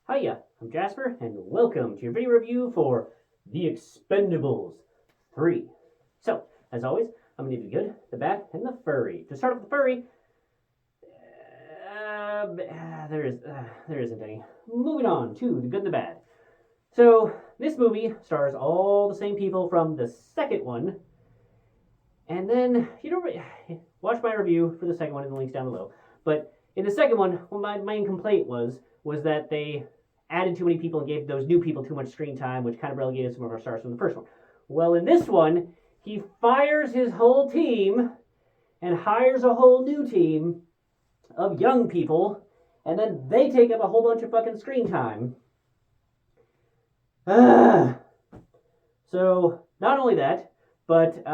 Hiya, I'm Jasper, and welcome to your video review for The Expendables 3. So, as always, I'm going to do the good, the bad, and the furry. To start off with the furry, there isn't any. Moving on to the good and the bad. So, this movie stars all the same people from the second one, and then, watch my review for the second one in the links down below. But in the second one, well, my main complaint was that they added too many people and gave those new people too much screen time, which kind of relegated some of our stars from the first one. Well, in this one, he fires his whole team and hires a whole new team of young people, and then they take up a whole bunch of fucking screen time. So, not only that, but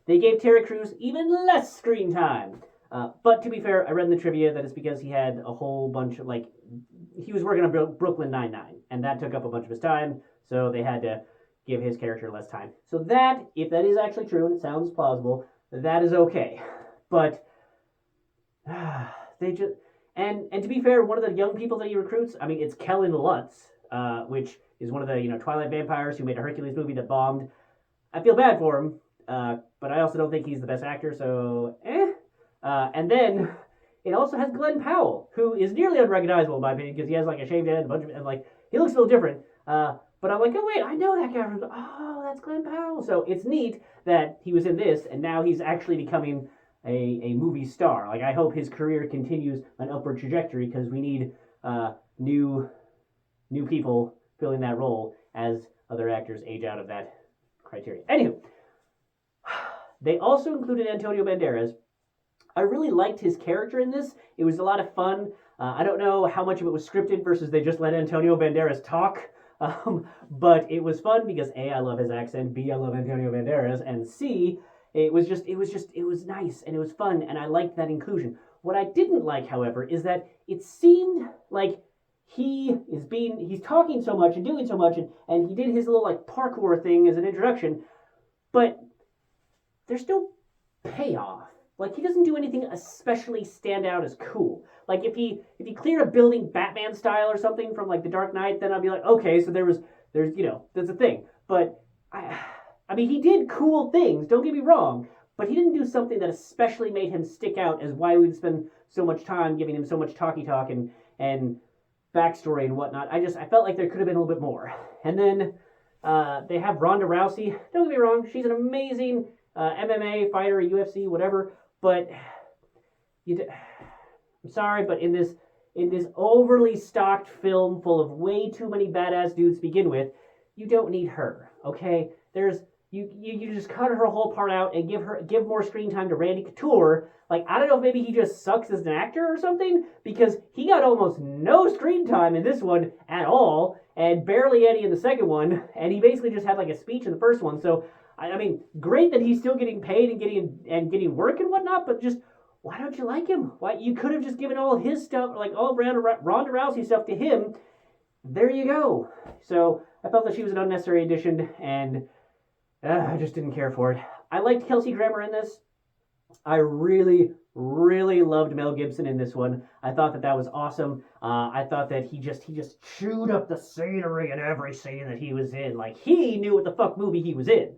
they gave Terry Crews even less screen time. But to be fair, I read in the trivia that it's because he had a whole bunch of, he was working on Brooklyn Nine-Nine, and that took up a bunch of his time, so they had to give his character less time. So that, if that is actually true, and it sounds plausible, that is okay. But, they just, and to be fair, one of the young people that he recruits, I mean, it's Kellen Lutz, which is one of the, Twilight vampires who made a Hercules movie that bombed. I feel bad for him, but I also don't think he's the best actor, so, and then it also has Glenn Powell, who is nearly unrecognizable in my opinion because he has a shaved head, and he looks a little different. But I'm like, oh wait, I know that guy from. Oh, that's Glenn Powell. So it's neat that he was in this, and now he's actually becoming a movie star. I hope his career continues an upward trajectory because we need new people filling that role as other actors age out of that criteria. Anywho, they also included Antonio Banderas. I really liked his character in this. It was a lot of fun. I don't know how much of it was scripted versus they just let Antonio Banderas talk. But it was fun because A, I love his accent, B, I love Antonio Banderas, and C, it was nice and it was fun and I liked that inclusion. What I didn't like, however, is that it seemed like he's talking so much and doing so much and he did his little parkour thing as an introduction, but there's no payoff. He doesn't do anything especially stand out as cool. If he cleared a building Batman style or something from The Dark Knight, then I'd be like, okay, so there's a thing. But I mean, he did cool things. Don't get me wrong, but he didn't do something that especially made him stick out as why we'd spend so much time giving him so much talky talk and backstory and whatnot. I felt like there could have been a little bit more. And then they have Ronda Rousey. Don't get me wrong, she's an amazing MMA fighter, UFC, whatever. But I'm sorry, but in this overly stocked film full of way too many badass dudes to begin with, you don't need her. Okay, you just cut her whole part out and give more screen time to Randy Couture. I don't know if maybe he just sucks as an actor or something, because he got almost no screen time in this one at all, and barely any in the second one, and he basically just had a speech in the first one. So I mean, great that he's still getting paid and getting work and whatnot, but just why don't you like him? Why you could have just given all of his stuff, all of Ronda Rousey stuff to him. There you go. So I felt that she was an unnecessary addition, and I just didn't care for it. I liked Kelsey Grammer in this. I really, really loved Mel Gibson in this one. I thought that was awesome. I thought that he just chewed up the scenery in every scene that he was in. He knew what the fuck movie he was in.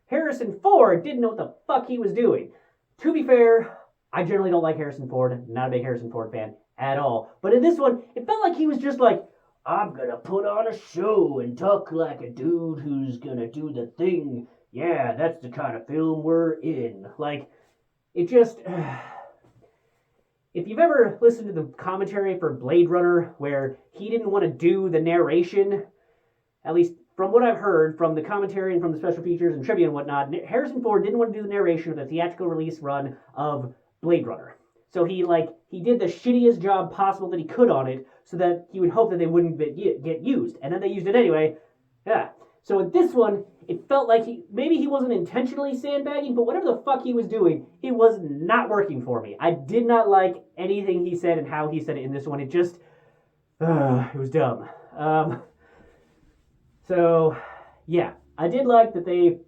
Harrison Ford didn't know what the fuck he was doing. To be fair, I generally don't like Harrison Ford. Not a big Harrison Ford fan at all. But in this one, it felt like he was just I'm gonna put on a show and talk like a dude who's gonna do the thing. Yeah, that's the kind of film we're in. It just... If you've ever listened to the commentary for Blade Runner, where he didn't want to do the narration, at least from what I've heard from the commentary and from the special features and trivia and whatnot, Harrison Ford didn't want to do the narration of the theatrical release run of Blade Runner. So he did the shittiest job possible that he could on it, so that he would hope that they wouldn't get used. And then they used it anyway. Yeah. So in this one, it felt like maybe he wasn't intentionally sandbagging, but whatever the fuck he was doing, it was not working for me. I did not like anything he said and how he said it in this one. It just, it was dumb. So, yeah, I did like that they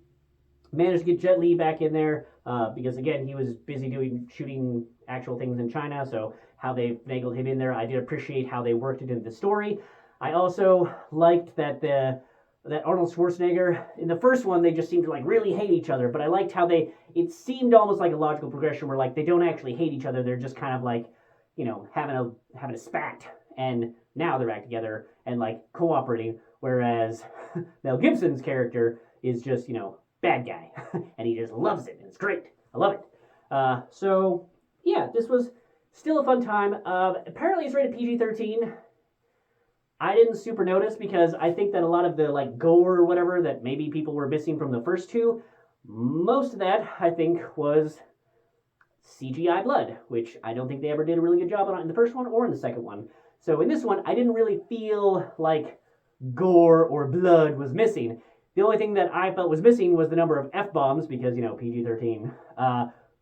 managed to get Jet Li back in there, because again, he was busy shooting actual things in China, so how they finagled him in there, I did appreciate how they worked it into the story. I also liked that Arnold Schwarzenegger in the first one they just seemed to like really hate each other, but I liked how it seemed almost like a logical progression where like they don't actually hate each other, they're just kind of like, having a spat, and now they're back together and like cooperating, whereas Mel Gibson's character is just, bad guy and he just loves it and it's great. I love it. So yeah, this was still a fun time. Apparently it's rated PG-13. I didn't super notice because I think that a lot of the like gore or whatever that maybe people were missing from the first two, most of that I think was CGI blood, which I don't think they ever did a really good job on in the first one or in the second one. So in this one, I didn't really feel like gore or blood was missing. The only thing that I felt was missing was the number of F bombs because, PG-13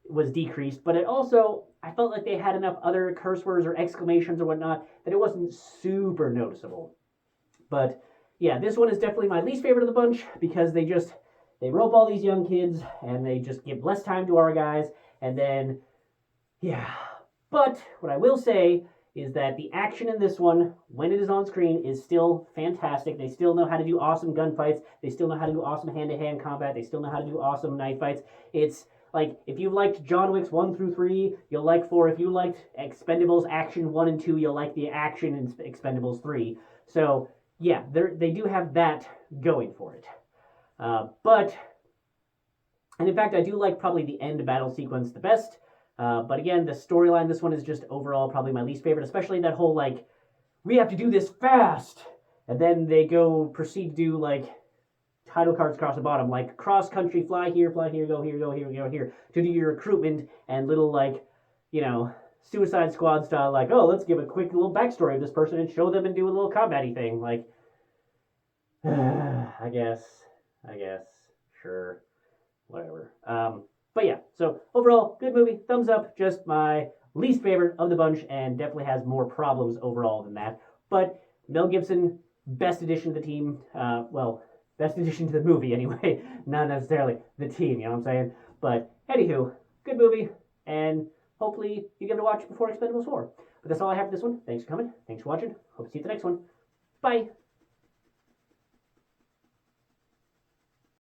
was decreased, but it also, I felt like they had enough other curse words or exclamations or whatnot that it wasn't super noticeable. But yeah, this one is definitely my least favorite of the bunch because they rope all these young kids and they just give less time to our guys, and then yeah. But what I will say is that the action in this one, when it is on screen, is still fantastic. They still know how to do awesome gunfights. They still know how to do awesome hand-to-hand combat. They still know how to do awesome knife fights. It's like, if you liked John Wick's 1 through 3, you'll like 4. If you liked Expendables action 1 and 2, you'll like the action in Expendables 3. So, yeah, they do have that going for it. And in fact, I do like probably the end battle sequence the best. But again, the storyline, this one is just overall probably my least favorite, especially that whole, like, we have to do this fast. And then they proceed to do, like, title cards across the bottom, like cross country, fly here, go here, go here, to do your recruitment and little, like, Suicide Squad style, like, oh, let's give a quick little backstory of this person and show them and do a little combat-y thing. Like, I guess, sure, whatever. But yeah, so overall, good movie, thumbs up, just my least favorite of the bunch and definitely has more problems overall than that. But Mel Gibson, best addition to the team, best addition to the movie anyway, not necessarily the team, you know what I'm saying? But anywho, good movie, and hopefully you give it a watch before Expendables 4. But that's all I have for this one. Thanks for coming, thanks for watching, hope to see you at the next one. Bye!